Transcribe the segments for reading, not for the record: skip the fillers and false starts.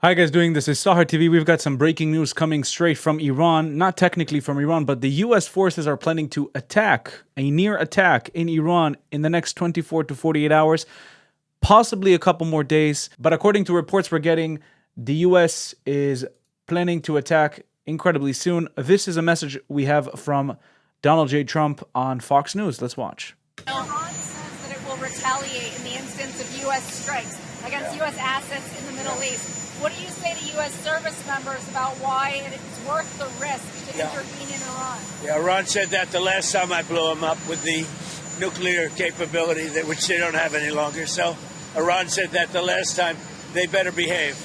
Hi guys, this is Sahar TV. We've got some breaking news coming straight from Iran. Not technically from Iran, but the US forces are planning to attack, a near attack in Iran in the next 24 to 48 hours, possibly a couple more days. But according to reports we're getting, the US is planning to attack incredibly soon. This is a message we have from Donald J. Trump on Fox News. Let's watch. Iran says that it will retaliate in the instance of U.S. strikes against U.S. assets in the Middle East. What do you say to U.S. service members about why it's worth the risk to intervene in Iran? Yeah, Iran said that the last time I blew them up with the nuclear capability, which they don't have any longer. So Iran said that the last time. They better behave.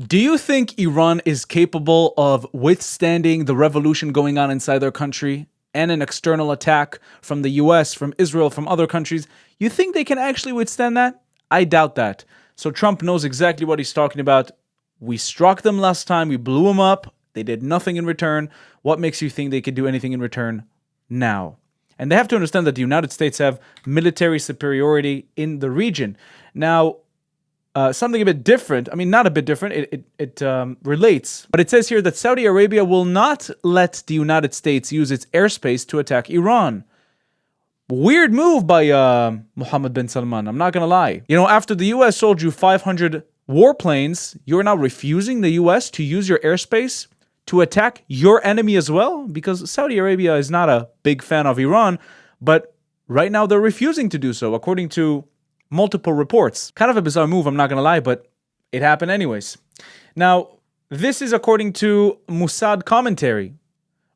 Do you think Iran is capable of withstanding the revolution going on inside their country and an external attack from the US, from Israel, from other countries? You think they can actually withstand that? I doubt that. So Trump knows exactly what he's talking about. We struck them last time. We blew them up. They did nothing in return. What makes you think they could do anything in return now? And they have to understand that the United States have military superiority in the region. Now, something a bit different. I mean, not a bit different. It relates. But it says here that Saudi Arabia will not let the United States use its airspace to attack Iran. Weird move by Mohammed bin Salman. I'm not going to lie. You know, after the U.S. sold you 500 warplanes, you're now refusing the U.S. to use your airspace to attack your enemy as well? Because Saudi Arabia is not a big fan of Iran, but right now they're refusing to do so, according to multiple reports. Kind of a bizarre move, I'm not going to lie, but it happened anyways. Now, this is according to Mossad commentary.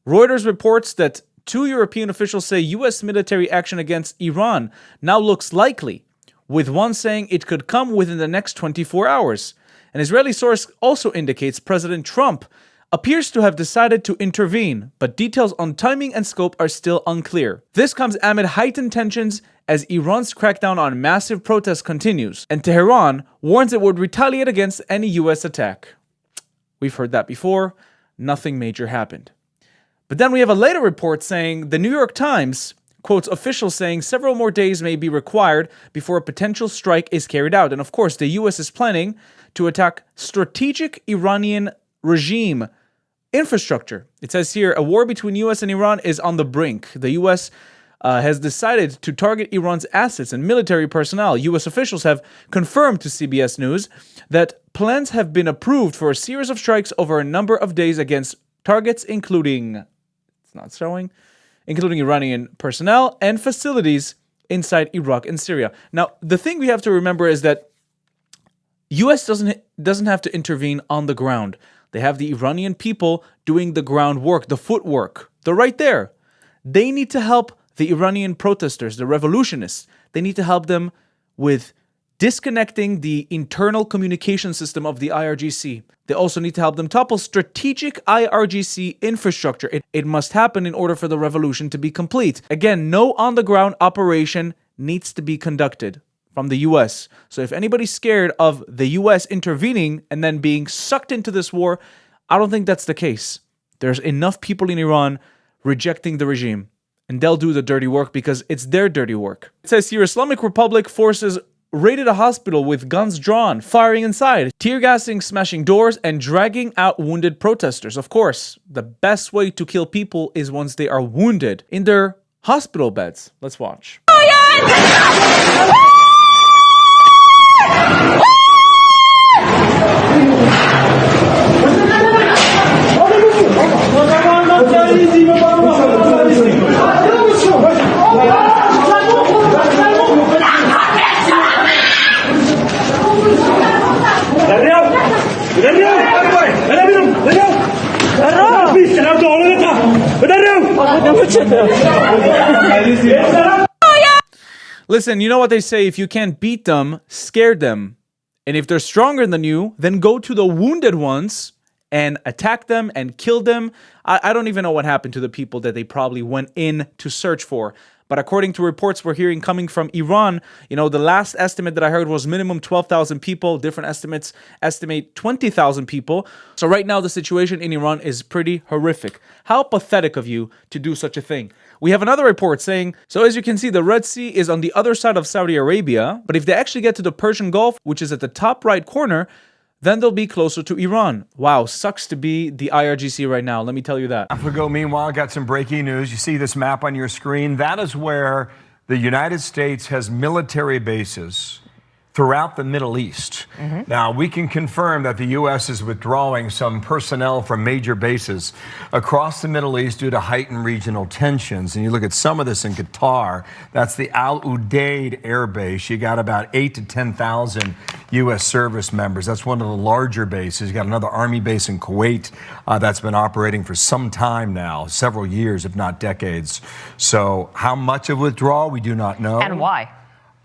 Reuters reports that 2 European officials say U.S. military action against Iran now looks likely, with one saying it could come within the next 24 hours. An Israeli source also indicates President Trump appears to have decided to intervene, but details on timing and scope are still unclear. This comes amid heightened tensions as Iran's crackdown on massive protests continues, and Tehran warns it would retaliate against any U.S. attack. We've heard that before. Nothing major happened. But then we have a later report saying the New York Times quotes officials saying several more days may be required before a potential strike is carried out. And of course, the U.S. is planning to attack strategic Iranian regime infrastructure. It says here, a war between U.S. and Iran is on the brink. The U.S. Has decided to target Iran's assets and military personnel. U.S. officials have confirmed to CBS News that plans have been approved for a series of strikes over a number of days against targets including Iranian personnel and facilities inside Iraq and Syria. Now, the thing we have to remember is that U.S. doesn't have to intervene on the ground. They have the Iranian people doing the groundwork, the footwork. They're right there. They need to help the Iranian protesters, the revolutionists. They need to help them with disconnecting the internal communication system of the IRGC. They also need to help them topple strategic IRGC infrastructure. It must happen in order for the revolution to be complete. Again, no on-the-ground operation needs to be conducted from the US. So if anybody's scared of the US intervening and then being sucked into this war, I don't think that's the case. There's enough people in Iran rejecting the regime, and they'll do the dirty work because it's their dirty work. It says here, Islamic Republic forces raided a hospital with guns drawn, firing inside, tear gassing, smashing doors, and dragging out wounded protesters. Of course, the best way to kill people is once they are wounded in their hospital beds. Let's watch. Listen, you know what they say, if you can't beat them, scare them. And if they're stronger than you, then go to the wounded ones and attack them and kill them. I don't even know what happened to the people that they probably went in to search for. But according to reports we're hearing coming from Iran, you know, the last estimate that I heard was minimum 12,000 people. Different estimates estimate 20,000 people. So right now the situation in Iran is pretty horrific. How pathetic of you to do such a thing. We have another report saying, so as you can see, the Red Sea is on the other side of Saudi Arabia. But if they actually get to the Persian Gulf, which is at the top right corner, then they'll be closer to Iran. Wow, sucks to be the IRGC right now, let me tell you that. Ago, meanwhile, got some breaking news. You see this map on your screen. That is where the United States has military bases throughout the Middle East. Now, we can confirm that the U.S. is withdrawing some personnel from major bases across the Middle East due to heightened regional tensions. And you look at some of this in Qatar, that's the Al Udeid Air Base. You got about 8,000 to 10,000 U.S. service members. That's one of the larger bases. You got another Army base in Kuwait that's been operating for some time now, several years, if not decades. So how much of withdrawal, we do not know. And why?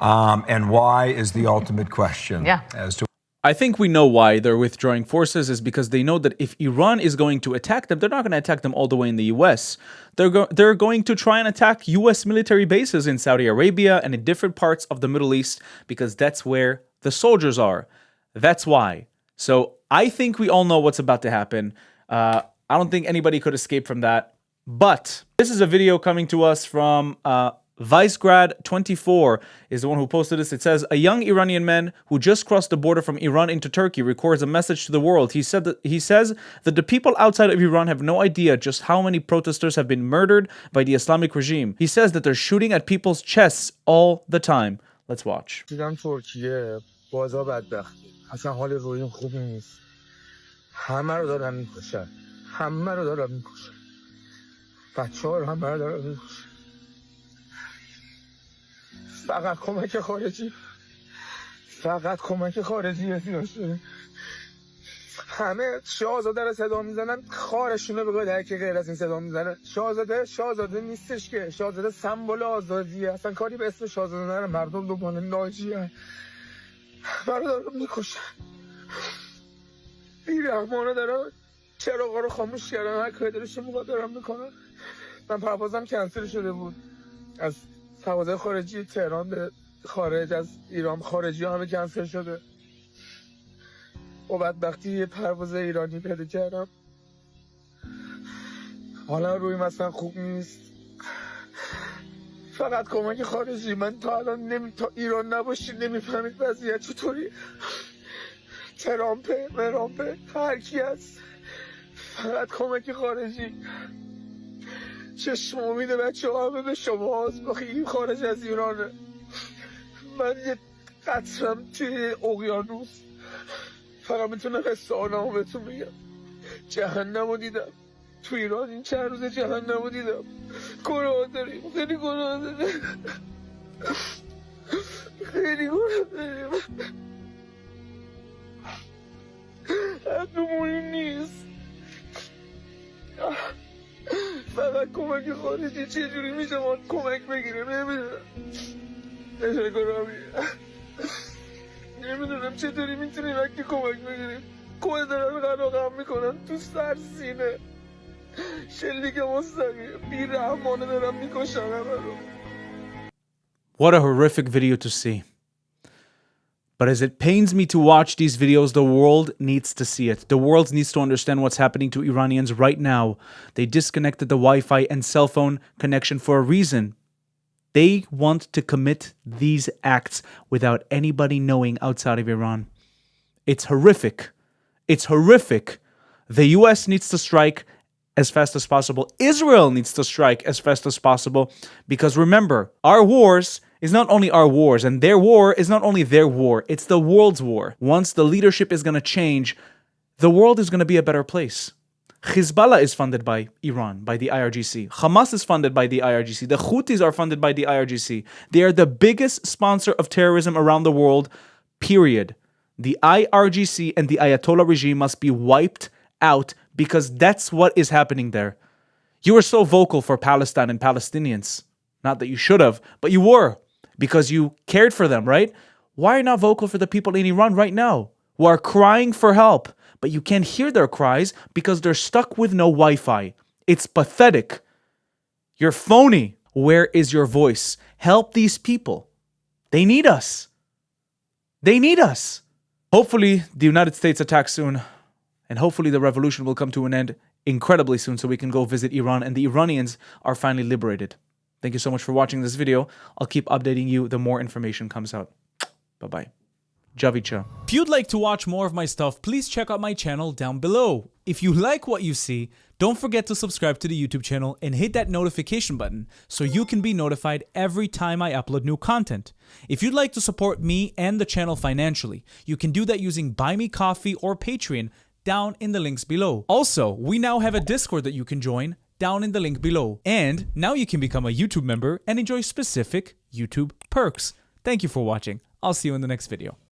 And why is the ultimate question. Yeah. As to I think we know why they're withdrawing forces is because they know that if Iran is going to attack them, they're not going to attack them all the way in the U.S. They're going to try and attack U.S. military bases in Saudi Arabia and in different parts of the Middle East because that's where the soldiers are. That's why. So I think we all know what's about to happen. I don't think anybody could escape from that. But this is a video coming to us from Vicegrad24 is the one who posted this. It says, a young Iranian man who just crossed the border from Iran into Turkey records a message to the world. He says that the people outside of Iran have no idea just how many protesters have been murdered by the Islamic regime. He says that they're shooting at people's chests all the time. Let's watch. فقط کمک خارجی فقط کمک خارجی داشته همه شاهزاده رو صدا میزنن خارشون رو بگید هر کی غیر از این صدا میزنه شاهزاده نیستش که شاهزاده سمبل آزادیه اصلا کاری به اسم شاهزاده نداره مردم دنبال ناجیه برادر رو میکشن بیرحمانه دارن چراغا رو خاموش کردن هر کاری دلشون میخواد دارن میکنن من پروازم کنسل شده بود از پروازهای خارجی تهران به خارج از ایران خارجی همه کنسل شده و بدبختی یه پرواز ایرانی پیدا کردم حالا روی مثلا خوب نیست فقط کمک خارجی من تا الان تا ایران نباشید نمیفهمید وضعیت چطوری ترامپه مرامپه هر کی هست فقط کمک خارجی چشم امید بچه ها همه به شما هست بخیلی خارج از ایرانه من یه قطرم توی اقیانوس فقط میتونم قصه آنمو بهتون بگم جهنم رو دیدم تو ایران این چند روز جهنم رو دیدم گناه داریم خیلی گناه داریم خیلی گناه داریم حقمونی نیست فقط کمک خارجی چجوری میشه ما کمک بگیریم نمیدونم چطوری میتونیم وقتی کمک بگیریم کوه دارن غرقم میکنن تو سر سینه شلیک مستقیم بیرحمانه دارن میکشن همه رو. What a horrific video to see. But as it pains me to watch these videos, the world needs to see it. The world needs to understand what's happening to Iranians right now. They disconnected the Wi-Fi and cell phone connection for a reason. They want to commit these acts without anybody knowing outside of Iran. It's horrific. It's horrific. The US needs to strike as fast as possible. Israel needs to strike as fast as possible. Because remember, our wars is not only our wars, and their war is not only their war, it's the world's war. Once the leadership is going to change, the world is going to be a better place. Hezbollah is funded by Iran, by the IRGC. Hamas is funded by the IRGC. The Houthis are funded by the IRGC. They are the biggest sponsor of terrorism around the world, period. The IRGC and the Ayatollah regime must be wiped out because that's what is happening there. You were so vocal for Palestine and Palestinians. Not that you should have, but you were. Because you cared for them, right? Why are you not vocal for the people in Iran right now who are crying for help, but you can't hear their cries because they're stuck with no Wi-Fi? It's pathetic. You're phony. Where is your voice? Help these people. They need us. They need us. Hopefully, the United States attacks soon, and hopefully the revolution will come to an end incredibly soon so we can go visit Iran and the Iranians are finally liberated. Thank you so much for watching this video. I'll keep updating you the more information comes out. Bye-bye. Javicha. If you'd like to watch more of my stuff, please check out my channel down below. If you like what you see, don't forget to subscribe to the YouTube channel and hit that notification button so you can be notified every time I upload new content. If you'd like to support me and the channel financially, you can do that using Buy Me Coffee or Patreon down in the links below. Also, we now have a Discord that you can join down in the link below. And now you can become a YouTube member and enjoy specific YouTube perks. Thank you for watching. I'll see you in the next video.